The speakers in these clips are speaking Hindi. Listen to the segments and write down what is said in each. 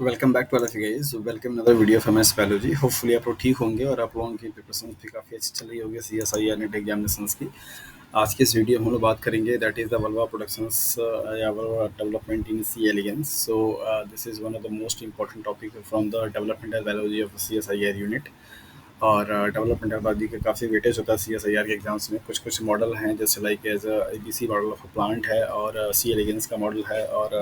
Welcome back to all of you guys. Welcome another video of MS biology. Hopefully आप लोग ठीक होंगे और आप लोगों की प्रिपरेशन भी काफ़ी अच्छी चल रही होगी सीएसआईआर नेट एग्जामिनेशंस की। आज की इस वीडियो में हम लोग बात करेंगे that is the vulva productions या vulva development in C elegans. So this is one of the most important topic from the developmental biology of CSIR unit. और डेवलपमेंटल बायोलॉजी का काफ़ी वेटेज होता है सीएसआईआर के एग्जाम्स में। कुछ कुछ मॉडल हैं जैसे like as ABC model of plant है और सी एलिगेंस का मॉडल है और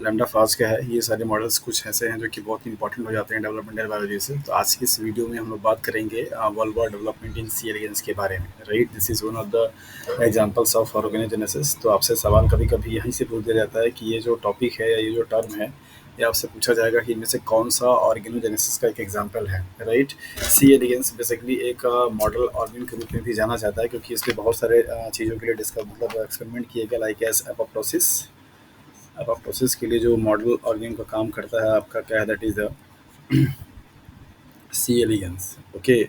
लैम्डा फास्ट का है। ये सारे मॉडल्स कुछ ऐसे हैं जो कि बहुत इंपॉर्टेंट हो जाते हैं डेवलपमेंटल बायोलॉजी से। तो आज की इस वीडियो में हम लोग बात करेंगे vulva development in C elegans के बारे में। Right, this is one of the examples of organogenesis. तो आपसे सवाल कभी कभी यहीं से पूछ दिया जाता है कि ये जो टॉपिक है या ये जो टर्म है, ये आपसे पूछा जाएगा कि इनमें से कौन सा ऑर्गेनोजेनेसिस का एक एग्जांपल है। राइट, सी एलिगेंस बेसिकली एक मॉडल ऑर्गेन के रूप में भी जाना जाता है क्योंकि इसमें बहुत सारे चीज़ों के लिए मतलब एक्सपेरिमेंट किए गए, लाइक एज एपोप्टोसिस। एपोप्टोसिस के लिए जो मॉडल ऑर्गेन का काम करता है आपका क्या है, that is the C elegans. Okay.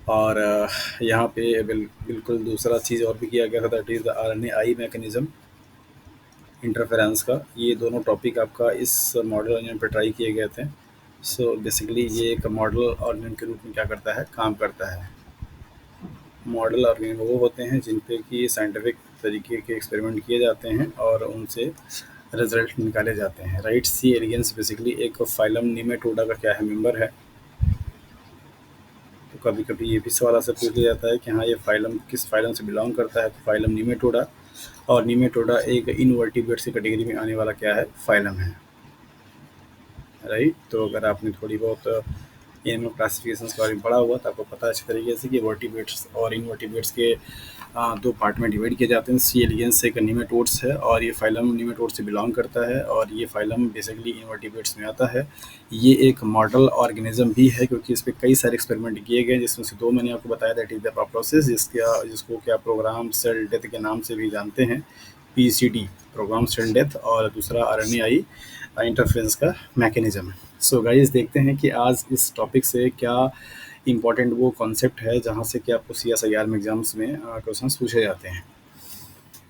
और यहाँ पे बिल्कुल दूसरा चीज़ और भी किया गया था, that is the RNA mechanism interference का। ये दोनों टॉपिक आपका इस मॉडल ऑर्गेन पे ट्राई किए गए थे। सो बेसिकली ये एक मॉडल ऑर्गेन के रूप में क्या करता है, काम करता है। मॉडल ऑर्गेन वो होते हैं जिन पे कि साइंटिफिक तरीके के एक्सपेरिमेंट किए जाते हैं और उनसे रिजल्ट निकाले जाते हैं। राइट, सी एलिगेंस बेसिकली एक फाइलम नीमेटोडा का क्या है, मेंबर है। तो कभी कभी ये भी सवाल आपसे पूछ लिया जाता है कि हाँ, ये फाइलम किस फाइलम से बिलोंग करता है। तो फाइलम नीमेटोडा, और नीमेटोडा एक इनवर्टिब्रेट्स की कैटेगरी में आने वाला क्या है, फाइलम है। राइट, तो अगर आपने थोड़ी बहुत एनिमल क्लासिफिकेशन के बारे में पढ़ा हुआ तो आपको पता है अच्छी तरीके से कि वर्टिब्रेट्स और इनवर्टिब्रेट्स के दो पार्ट में डिवाइड किए जाते हैं। सी एलिगेंस एक निमेटोड्स है और ये फाइलम निमेटोड्स से बिलोंग करता है और ये फाइलम बेसिकली इनवर्टिब्रेट्स में आता है। ये एक मॉडल ऑर्गेनिज्म भी है क्योंकि इस पर कई सारे एक्सपेरिमेंट किए गए, जिसमें से दो मैंने आपको बताया, दैट इज द प्रोसेस जिसको क्या प्रोग्राम सेल डेथ के नाम से भी जानते हैं, पीसीडी प्रोग्राम सेल डेथ, और दूसरा आरएनएआई इंटरफेरेंस का मैकेनिज्म। सो गाइस, देखते हैं कि आज इस टॉपिक से क्या इंपॉर्टेंट वो कॉन्सेप्ट है जहाँ से कि आपको सीएसआईआर में एग्जाम्स में क्वेश्चंस पूछे जाते हैं।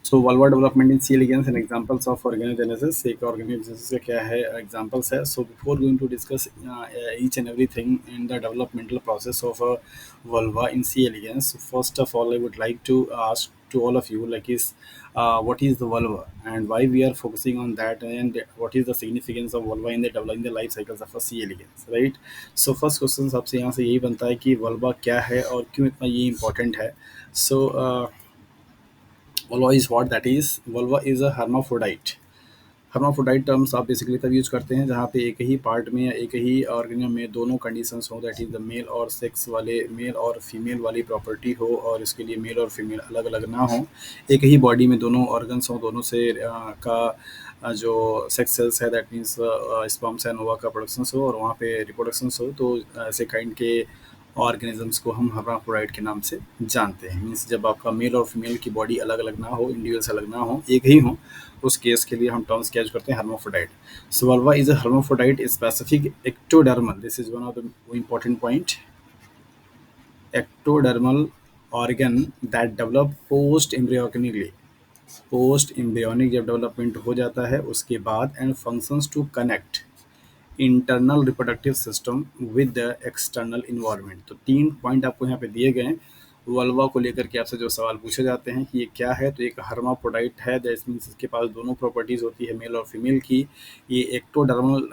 So vulva development in C elegans and examples of organogenesis. एक ऑर्गेनोजेनेसिस का क्या है, एग्जांपल्स है। So before going to discuss each and everything in the developmental process of vulva in C elegans, first of all I would like to ask to all of you, like is what is the vulva and why we are focusing on that, and what is the significance of vulva in the developing the life cycles of a C elegans, right? So first question आपसे यहाँ से यही बनता है कि vulva क्या है और क्यों इतना ये important है। so vulva is what, that is vulva is a hermaphrodite। Hermaphrodite terms आप बेसिकली तब यूज करते हैं जहाँ पे एक ही पार्ट में या एक ही ऑर्गेनिज्म में दोनों कंडीशंस हो, दैट इज द मेल और सेक्स वाले, मेल और फीमेल वाली प्रॉपर्टी हो, और इसके लिए मेल और फीमेल अलग अलग ना हो। एक ही बॉडी में दोनों ऑर्गन्स हो, दोनों से जो सेक्स सेल्स है, दैट मीन्स स्पर्म्स एंड ओवा का प्रोडक्शन हो और वहाँ पे रिप्रोडक्शन हो। तो ऐसे काइंड के ऑर्गेनिजम्स को हम हर्माफ्रोडाइट के नाम से जानते हैं। मीन्स जब आपका मेल और फीमेल की बॉडी अलग अलग ना हो, इंडिविजुअल्स अलग ना हो, एक ही हो, उस केस के लिए हम टर्म्स क्या यूज करते हैं, hermaphrodite. So vulva is a hermaphrodite specific ectodermal, this is one of the important point, ectodermal organ that develop post embryonically. Post embryonic जब डेवलपमेंट हो जाता है उसके बाद, and functions to connect internal reproductive system with the external environment. तो तीन पॉइंट आपको यहाँ पे दिए गए हैं वल्वा को लेकर के। आपसे जो सवाल पूछे जाते हैं कि ये क्या है, तो एक हर्माफ्रोडाइट है, दैट मीन्स इसके पास दोनों प्रॉपर्टीज होती है, मेल और फीमेल की। ये एक्टोडर्मल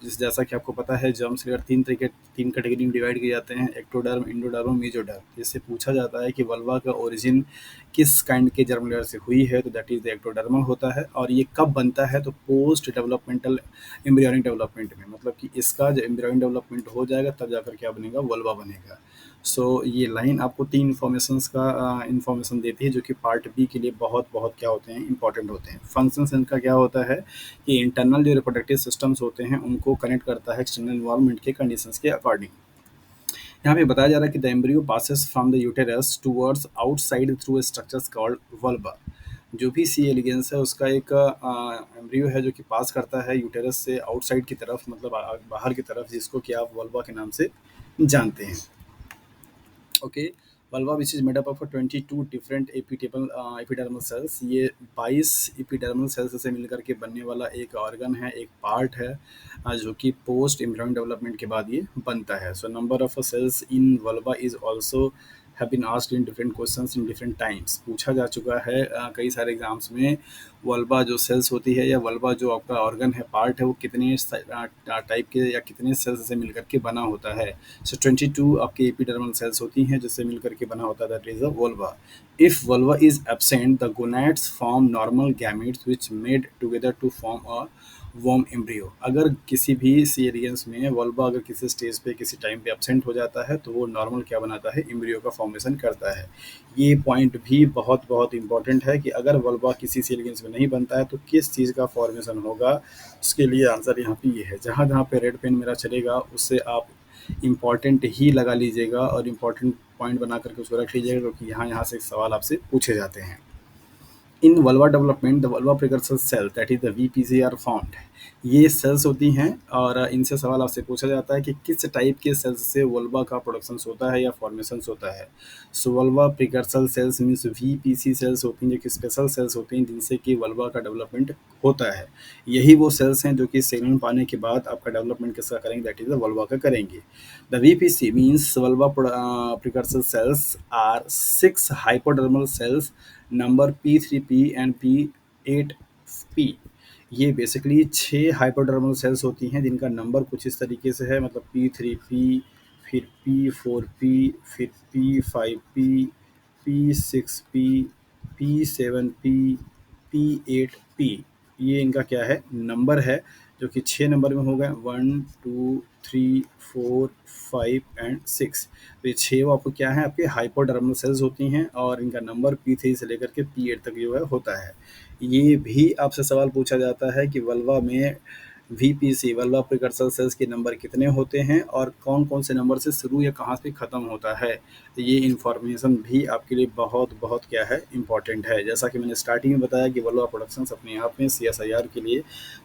जैसा कि आपको पता है, जर्म्स लेयर तीन कैटेगरी में डिवाइड किए जाते हैं, एक्टोडर्म, इंडोडर्म, मेजोडर्म। जिससे पूछा जाता है कि वल्वा का ओरिजिन किस काइंड के जर्म लेयर से हुई है, तो दैट इज द एक्टोडर्मल होता है। और ये कब बनता है, तो पोस्ट डेवलपमेंटल एम्ब्रियोनिक डेवलपमेंट में, मतलब कि इसका जो एम्ब्रियोनिक डेवलपमेंट हो जाएगा तब जाकर क्या बनेगा, वल्वा बनेगा। सो ये लाइन आपको तीन इन्फॉर्मेशन देती है जो कि पार्ट बी के लिए बहुत बहुत क्या होते हैं, इंपॉर्टेंट होते हैं। फंक्शंस इनका क्या होता है कि इंटरनल जो रिप्रोडक्टिव सिस्टम्स होते हैं उनको कनेक्ट करता है एक्सटर्नल इन्वायरमेंट के कंडीशंस के अकॉर्डिंग। यहाँ पे बताया जा रहा है कि the embryo passes from the uterus towards outside through structures called vulva. जो भी सी एलिगेंस है उसका एक एम्ब्रियो है जो कि पास करता है यूटेरस से आउटसाइड की तरफ, मतलब बाहर की तरफ, जिसको कि आप वल्वा के नाम से जानते हैं। Okay, vulva which is made up of 22 different epidermal cells. ये 22 एपिडर्मल सेल्स से मिलकर के बनने वाला एक ऑर्गन है, एक पार्ट है, जो कि पोस्ट एम्ब्रियोनिक डेवलपमेंट के बाद ये बनता है। So number of cells in vulva is also have been asked in different questions in different times. पूछा जा चुका है कई सारे एग्जाम्स में, वल्वा जो सेल्स होती है या वल्वा जो आपका ऑर्गन है, पार्ट है, वो कितने टाइप के या कितने सेल्स से मिलकर के बना होता है। सो 22 आपके एपिडर्मल सेल्स होती हैं जिससे मिलकर के बना होता है, that is a vulva. If vulva is absent the gonads form normal gametes which made together to form a worm embryo. अगर किसी भी सीरियंस में वल्वा अगर किसी स्टेज पे किसी टाइम पे एब्सेंट हो जाता है तो वो नॉर्मल क्या बनाता है, एम्ब्रियो का फॉर्मेशन करता है। ये पॉइंट भी बहुत बहुत इंपॉर्टेंट है कि अगर वल्वा किसी सीरियंस में नहीं बनता है तो किस चीज़ का फॉर्मेशन होगा। उसके लिए आंसर यहाँ पे ये है। जहाँ जहाँ पे रेड पेन मेरा चलेगा उससे आप इम्पॉर्टेंट ही लगा लीजिएगा और इम्पॉर्टेंट पॉइंट बना करके उसको रख लीजिएगा, क्योंकि यहाँ यहाँ से सवाल आपसे पूछे जाते हैं। In vulva development the vulva precursor cell that is the VPC are found. ये सेल्स होती हैं और इनसे सवाल आपसे पूछा जाता है कि किस टाइप के सेल्स से वल्वा का प्रोडक्शन होता है या फॉर्मेशन होता है। So vulva precursor cells means VPC cells होती हैं, जो कि स्पेशल सेल्स होती हैं जिनसे कि वल्वा का डेवलपमेंट होता है। यही वो सेल्स हैं जो कि सिग्नल पाने के बाद आपका डेवलपमेंट किसका करेंगे, दैट इज द वल्वा का करेंगे। The VPC means vulva precursor cells are 6 hypodermal cells number P3P and P8P। ये बेसिकली 6 हाइपोडर्मल सेल्स होती हैं जिनका नंबर कुछ इस तरीके से है, मतलब P3P, फिर P4P, फिर P5P, P6P, P7P, P8P। ये इनका क्या है, नंबर है, जो कि 6 नंबर में हो गए, 1 2 3 4 5 एंड 6। तो ये 6 वो आपको क्या है, आपके हाइपोडर्मल सेल्स होती हैं और इनका नंबर P3 से लेकर के P8 तक जो है होता है। ये भी आपसे सवाल पूछा जाता है कि वल्वा में वीपीसी वल्वा प्रिकर्सर सेल्स के नंबर कितने होते हैं और कौन कौन से नंबर से शुरू या कहाँ से ख़त्म होता है। तो ये इन्फॉर्मेशन भी आपके लिए बहुत बहुत क्या है, इम्पॉर्टेंट है। जैसा कि मैंने स्टार्टिंग में बताया कि वल्वा प्रोडक्शंस अपने आप में CSIR के लिए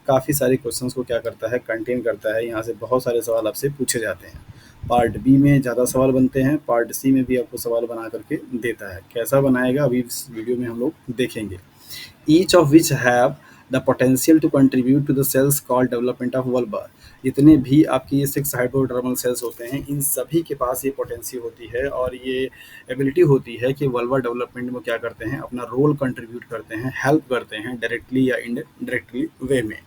काफ़ी सारे क्वेश्चंस को क्या करता है, कंटेन करता है। यहाँ से बहुत सारे सवाल आपसे पूछे जाते हैं। पार्ट बी में ज़्यादा सवाल बनते हैं, पार्ट सी में भी आपको सवाल बना करके देता है। कैसा बनाएगा अभी इस वीडियो में हम लोग देखेंगे। Each of which have the potential to contribute to the cells called development of vulva. जितने भी आपकी ये 6 हाइपोडर्मल सेल्स होते हैं, इन सभी के पास ये पोटेंशियल होती है और ये एबिलिटी होती है कि वल्वा डेवलपमेंट में क्या करते हैं, अपना रोल कंट्रीब्यूट करते हैं, हेल्प करते हैं डायरेक्टली या इनडायरेक्टली वे में।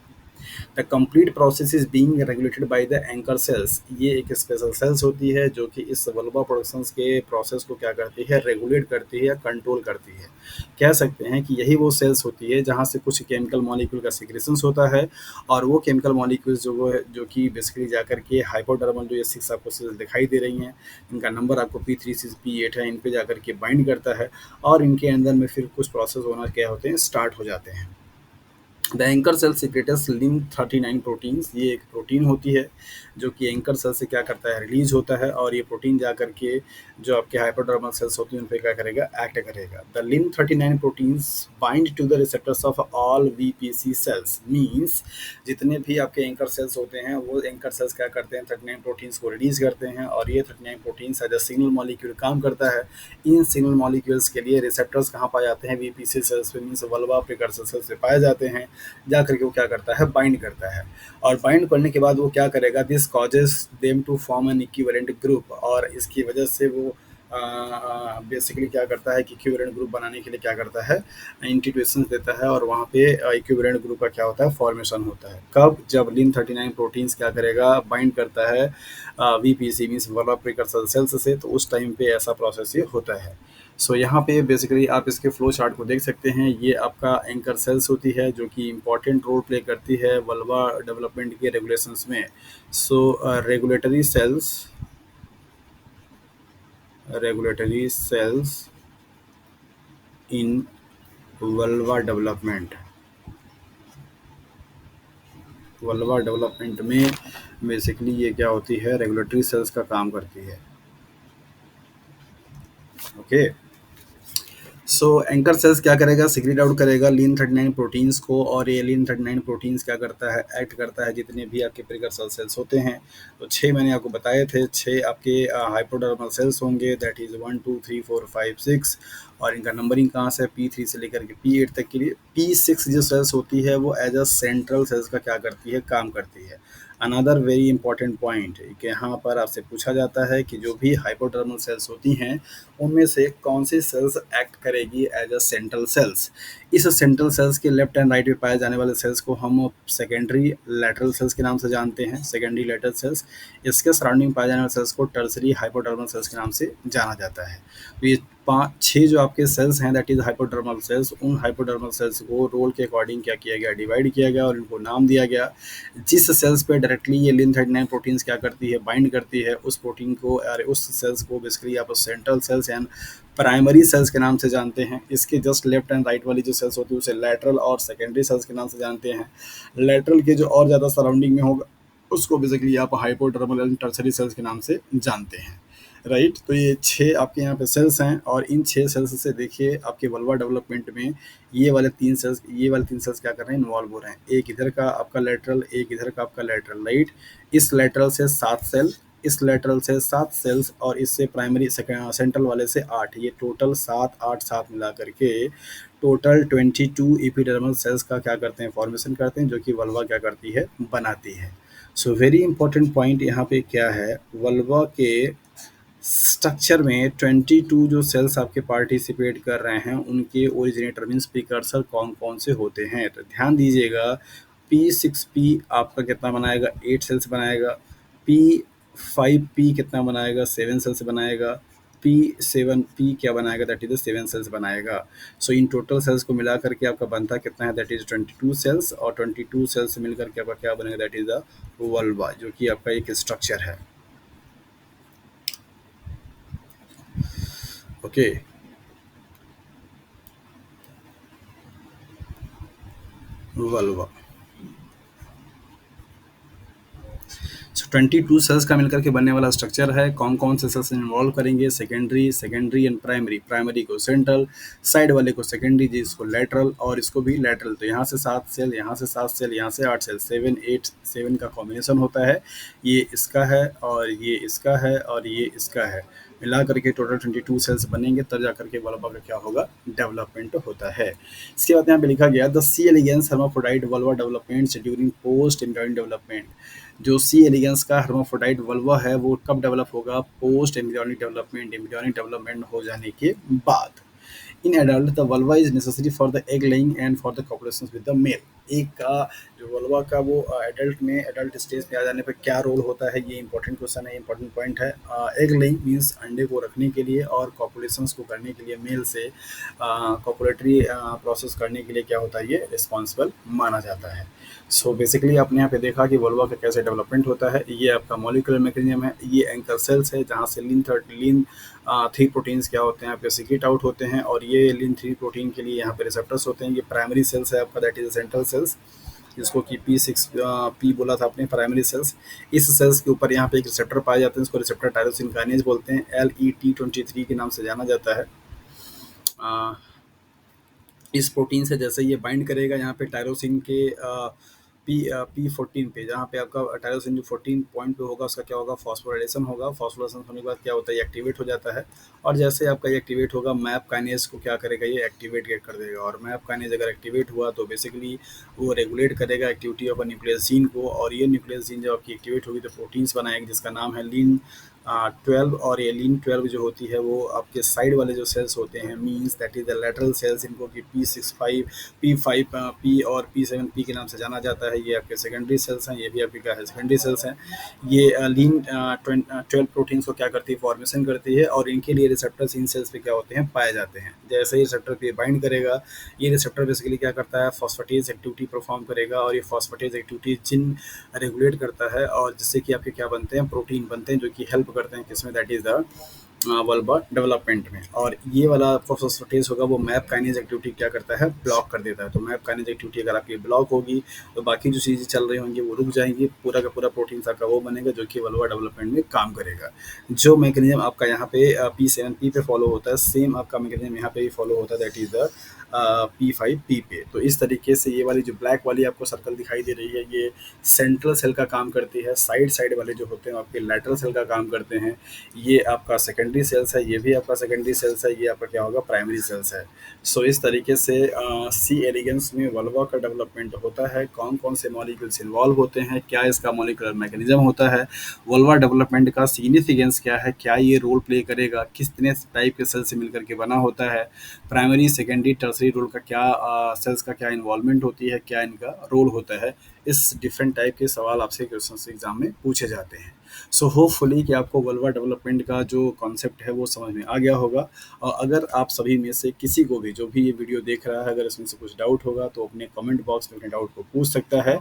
The complete process is being regulated by the anchor cells. ये एक स्पेशल सेल्स होती है जो कि इस वल्वा प्रोडक्शंस के प्रोसेस को क्या करती है, रेगुलेट करती है या कंट्रोल करती है। कह सकते हैं कि यही वो सेल्स होती है जहाँ से कुछ केमिकल मॉलिक्यूल का सिक्रेशंस होता है और वो केमिकल मॉलिक्यूल्स जो वो है, जो कि बेसिकली जाकर के हाइपोडर्मल जो ये 6 आपको सेल्स दिखाई दे रही हैं, इनका नंबर आपको P3 से P8 है, इन पे जाकर के बाइंड करता है और इनके अंदर में फिर कुछ प्रोसेस होना क्या होते हैं, स्टार्ट हो जाते हैं। The anchor cell secretes lin 39 proteins. ये एक प्रोटीन होती है जो कि एंकर सेल से क्या करता है, रिलीज होता है और ये प्रोटीन जा करके जो आपके हाइपोडर्मल सेल्स होती हैं उन पे क्या करेगा, एक्ट करेगा। The lin 39 proteins bind to the receptors of all VPC cells. Means जितने भी आपके एंकर सेल्स होते हैं वो एंकर सेल्स क्या करते हैं, 39 प्रोटीन्स को रिलीज करते हैं और ये 39 proteins as a signal molecule काम करता है। इन सिग्नल मॉलिक्यूल्स के लिए रिसेप्टर्स कहाँ पाए जाते हैं, वीपीसी सेल्स पे, मीन्स वल्वा प्रिकर्सर सेल्स से पाए जाते हैं। जा करके वो क्या करता है, बाइंड करता है और बाइंड करने के बाद वो क्या करेगा, this causes them to form an equivalent group. और इसकी वजह से वो बेसिकली क्या करता है कि इक्विवेलेंट ग्रुप बनाने के लिए क्या करता है, इंटीग्रेशंस देता है और वहाँ पे इक्विवेलेंट ग्रुप का क्या होता है, फॉर्मेशन होता है। कब, जब लिन 39 प्रोटीन्स क्या करेगा, बाइंड करता है VPC means vulva precursor cells से, तो उस टाइम पे ऐसा प्रोसेस ये होता है। सो यहाँ पे बेसिकली आप इसके फ्लो चार्ट को देख सकते हैं। ये आपका एंकर सेल्स होती है जो कि इम्पॉर्टेंट रोल प्ले करती है वल्वा डेवलपमेंट के रेगुलेशंस में। सो regulatory sales in vulva development में बेसिकली ये क्या होती है, रेगुलेटरी सेल्स का काम करती है। ओके, सो एंकर सेल्स क्या करेगा, सिक्रीट आउट करेगा लीन 39 प्रोटीन्स को, और ये लीन 39 प्रोटीन्स क्या करता है, एक्ट करता है जितने भी आपके प्रिकर्सर सेल्स होते हैं। तो छः मैंने आपको बताए थे, छः आपके हाइपोडर्मल सेल्स होंगे, दैट इज़ 1 2 3 4 5 6। और इनका नंबरिंग कहाँ से, P3 से लेकर के P8 तक के लिए। P6 जो सेल्स होती है वो एज अ सेंट्रल सेल्स का क्या करती है, काम करती है। अनदर वेरी इंपॉर्टेंट पॉइंट कि यहाँ पर आपसे पूछा जाता है कि जो भी हाइपोडर्मल सेल्स होती हैं उनमें से कौन सी सेल्स एक्ट करेगी एज अ सेंट्रल सेल्स। इस सेंट्रल सेल्स के लेफ्ट एंड राइट में पाए जाने वाले सेल्स को हम सेकेंडरी लेटरल सेल्स के नाम से जानते हैं, सेकेंडरी लेटरल सेल्स। इसके सराउंडिंग पाए जाने वाले सेल्स को टर्सरी हाइपोडर्मल सेल्स के नाम से जाना जाता है। तो ये पाँच छः जो आपके सेल्स हैं दैट इज़ हाइपोडर्मल सेल्स, उन हाइपोडर्मल सेल्स को रोल के अकॉर्डिंग क्या किया गया, डिवाइड किया गया और इनको नाम दिया गया। जिस सेल्स पे डायरेक्टली ये लिन 39 प्रोटीन्स क्या करती है, बाइंड करती है, उस प्रोटीन को और उस सेल्स को बेसिकली आप central cells and primary cells के नाम से जानते हैं। इसके जस्ट लेफ्ट एंड राइट वाली जो सेल्स होती है उसे लेटरल और सेकेंडरी सेल्स के नाम से जानते हैं। लेटरल के जो और ज़्यादा सराउंडिंग में होगा उसको बेसिकली आप हाइपोडर्मल एंड टर्सरी सेल्स के नाम से जानते हैं, राइट। तो ये छः आपके यहाँ पे सेल्स हैं, और इन छः सेल्स से देखिए आपके वल्वा डेवलपमेंट में ये वाले तीन सेल्स क्या कर रहे हैं, इन्वॉल्व हो रहे हैं। एक इधर का आपका लेटरल, एक इधर का आपका लेटरल, राइट। इस लेटरल से 7 सेल, इस लेटरल से 7 सेल्स, और इससे प्राइमरी सेंट्रल वाले से 8, ये टोटल 7 8 7 मिला करके टोटल 22 एपिडर्मल सेल्स का क्या करते हैं, फॉर्मेशन करते हैं, जो कि वल्वा क्या करती है, बनाती है। सो वेरी इंपॉर्टेंट पॉइंट यहाँ पे क्या है, वल्वा के स्ट्रक्चर में 22 जो सेल्स आपके पार्टिसिपेट कर रहे हैं उनके ओरिजिनेटर मीन्स प्रिकर्सर कौन कौन से होते हैं। तो ध्यान दीजिएगा, P6P आपका कितना बनाएगा, 8 सेल्स बनाएगा। P5P कितना बनाएगा, 7 सेल्स बनाएगा। P7P क्या बनाएगा, दैट इज 7 सेल्स बनाएगा। सो इन टोटल सेल्स को मिला करके आपका बनता कितना है, दैट इज 22 सेल्स, और 22 सेल्स से मिल करके आपका क्या बनेगा, दैट इज द वल्वा, जो कि आपका एक स्ट्रक्चर है। Okay, vulva. सो 22 सेल्स का मिलकर के बनने वाला स्ट्रक्चर है। कौन कौन से सेल्स इन्वॉल्व करेंगे, secondary, secondary and primary, primary को सेंट्रल, साइड वाले को सेकेंडरी जिसको लेटरल, और इसको भी लेटरल। तो यहाँ से 7 सेल, यहाँ से 7 सेल, यहाँ से 8 सेल, 7 8 7 का कॉम्बिनेशन होता है। ये इसका है और ये इसका है और ये इसका है, मिला करके टोटल 22 सेल्स बनेंगे, तब जाकर के वल्वा का क्या होगा, डेवलपमेंट होता है। इसके बाद यहाँ पे लिखा गया the C elegans hermaphrodite vulva development during post embryonic development. जो सी एलिगेंस का हर्माफ्रोडाइट वल्वा है वो कब डेवलप होगा, post embryonic development, embryonic development हो जाने के बाद। In adult the vulva is necessary for the egg laying and for the copulation with the male. एक का जो वल्वा का वो एडल्ट में, एडल्ट स्टेज पे आ जाने पर क्या रोल होता है, ये इंपॉर्टेंट क्वेश्चन है, इंपॉर्टेंट पॉइंट है। एग लेइंग मीन्स अंडे को रखने के लिए, और कॉपुलेशंस को करने के लिए मेल से कॉपुलेटरी प्रोसेस करने के लिए क्या होता है, ये रिस्पॉन्सिबल माना जाता है। सो बेसिकली आपने यहाँ पे देखा कि वल्वा का कैसे डेवलपमेंट होता है। ये आपका मॉलिक्यूलर मैकेनिज्म है, ये एंकर सेल्स है जहाँ से लीन 3 प्रोटीन्स क्या होते हैं आपके सिक्रीट आउट होते हैं, और ये लीन 3 प्रोटीन के लिए यहाँ पे रिसेप्टर्स होते हैं। ये प्राइमरी सेल्स है आपका, दैट इज सेंट्रल सेल्स, जिसको कि P6P बोला था आपने, प्राइमरी सेल्स। इस सेल्स के ऊपर यहाँ पे एक रिसेप्टर पाए जाते हैं, इसको रिसेप्टर टायरोसिन काइनेज बोलते हैं, LET23 के नाम से जाना जाता है। इस प्रोटीन से जैसे ये बाइंड करेगा यहाँ पे टायरोसिन के P14 पे, जहाँ पे आपका टायरोसिन जो 14 पॉइंट पे होगा उसका क्या होगा, फॉस्फोराइलेशन होगा। फॉस्फोराइलेशन होने के बाद क्या होता है, ये एक्टिवेट हो जाता है, और जैसे आपका ये एक्टिवेट होगा मैप काइनेज को क्या करेगा, ये एक्टिवेट कर देगा। और मैप काइनेज अगर एक्टिवेट हुआ तो बेसिकली वो रेगुलेट करेगा एक्टिविटी ऑफ न्यूक्लियस जीन को, और ये न्यूक्लियस जीन जब आपकी एक्टिवेट होगी तो प्रोटीन्स बनाएगी जिसका नाम है लीन 12। और ये लीन 12 जो होती है वो आपके साइड वाले जो सेल्स होते हैं, means that is the lateral cells, इनको कि P5P और P7P के नाम से जाना जाता है। ये आपके सेकेंडरी सेल्स हैं, ये भी आपके क्या है, सेकेंडरी सेल्स हैं। ये लीन 12 प्रोटीन्स को क्या करती है, फॉर्मेशन करती है, और इनके लिए रिसेप्टर्स इन सेल्स पे क्या होते हैं, पाए जाते हैं। जैसे ही रिसेप्टर पे बाइंड करेगा, ये रिसेप्टर बेसिकली क्या करता है, फॉस्फेटेज एक्टिविटी परफॉर्म करेगा, और ये फॉस्फेटेज एक्टिविटी जिन रेगुलेट करता है, और जिससे कि आपके क्या बनते हैं, प्रोटीन बनते हैं, जो कि हेल्प करते हैं किसमें, that is the vulva development में। और ये वाला फोस्फोस्फेटेज होगा वो मैप काइनेज एक्टिविटी क्या करता है, ब्लॉक कर देता है। तो मैप काइनेज एक्टिविटी अगर आपकी ब्लॉक होगी तो बाकी जो चीज़ें चल रही होंगी वो रुक जाएंगी, पूरा का पूरा प्रोटीन का वो बनेगा जो कि वल्वा डेवलपमेंट में काम करेगा। जो मैकेनिज्म आपका यहाँ पे P7P पे फॉलो होता है, सेम आपका मैकेनिज्म यहाँ पे भी फॉलो होता है, दैट इज द P5P पे। तो इस तरीके से ये वाली जो ब्लैक वाली आपको सर्कल दिखाई दे रही है ये सेंट्रल सेल का काम करती है, साइड साइड वाले जो होते हैं आपके लैटरल सेल का काम करते हैं। ये आपका सेकेंडरी सेल्स है, ये भी आपका सेकेंडरी सेल्स है, ये आपका क्या होगा, प्राइमरी सेल्स है। सो इस तरीके से सी एलिगेंस में वल्वा का डेवलपमेंट होता है। कौन कौन से मॉलिक्यूल्स इन्वॉल्व होते हैं, क्या इसका मॉलिक्यूलर मैकेनिज्म होता है, वल्वा डेवलपमेंट का सिग्निफिकेंस क्या है, क्या ये रोल प्ले करेगा, कितने टाइप के सेल से मिलकर के बना होता है, प्राइमरी सेकेंडरी टर्सरी रोल का क्या, सेल्स का क्या इन्वॉल्वमेंट होती है, क्या इनका रोल होता है। इस डिफरेंट टाइप के सवाल आपसे क्वेश्चन एग्जाम में पूछे जाते हैं। सो होपफुली कि आपको वल्वा डेवलपमेंट का जो कॉन्सेप्ट है वो समझ में आ गया होगा। और अगर आप सभी में से किसी को भी जो भी ये वीडियो देख रहा है अगर इसमें से कुछ डाउट होगा तो अपने कमेंट बॉक्स में अपने डाउट को पूछ सकता है।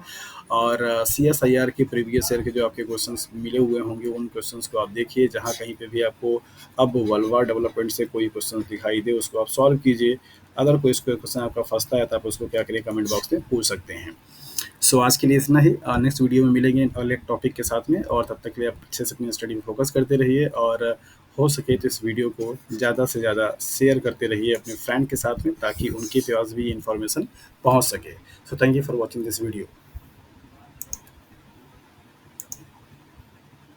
और CSIR के प्रीवियस ईयर के जो आपके क्वेश्चंस मिले हुए होंगे उन क्वेश्चंस को आप देखिए, जहाँ कहीं पे भी आपको अब वल्वा डेवलपमेंट से कोई क्वेश्चन दिखाई दे उसको आप सॉल्व कीजिए। अगर कोई क्वेश्चन आपका फंसता है तो आप उसको क्या करिए, कमेंट बॉक्स में पूछ सकते हैं। सो आज के लिए इतना ही। नेक्स्ट वीडियो में मिलेंगे अगले टॉपिक के साथ में, और तब तक के लिए आप अच्छे से अपनी स्टडी में फोकस करते रहिए। और हो सके तो इस वीडियो को ज़्यादा से ज़्यादा शेयर करते रहिए अपने फ्रेंड के साथ में, ताकि उनके पास भी ये इन्फॉर्मेशन पहुंच सके। So thank you for watching this video.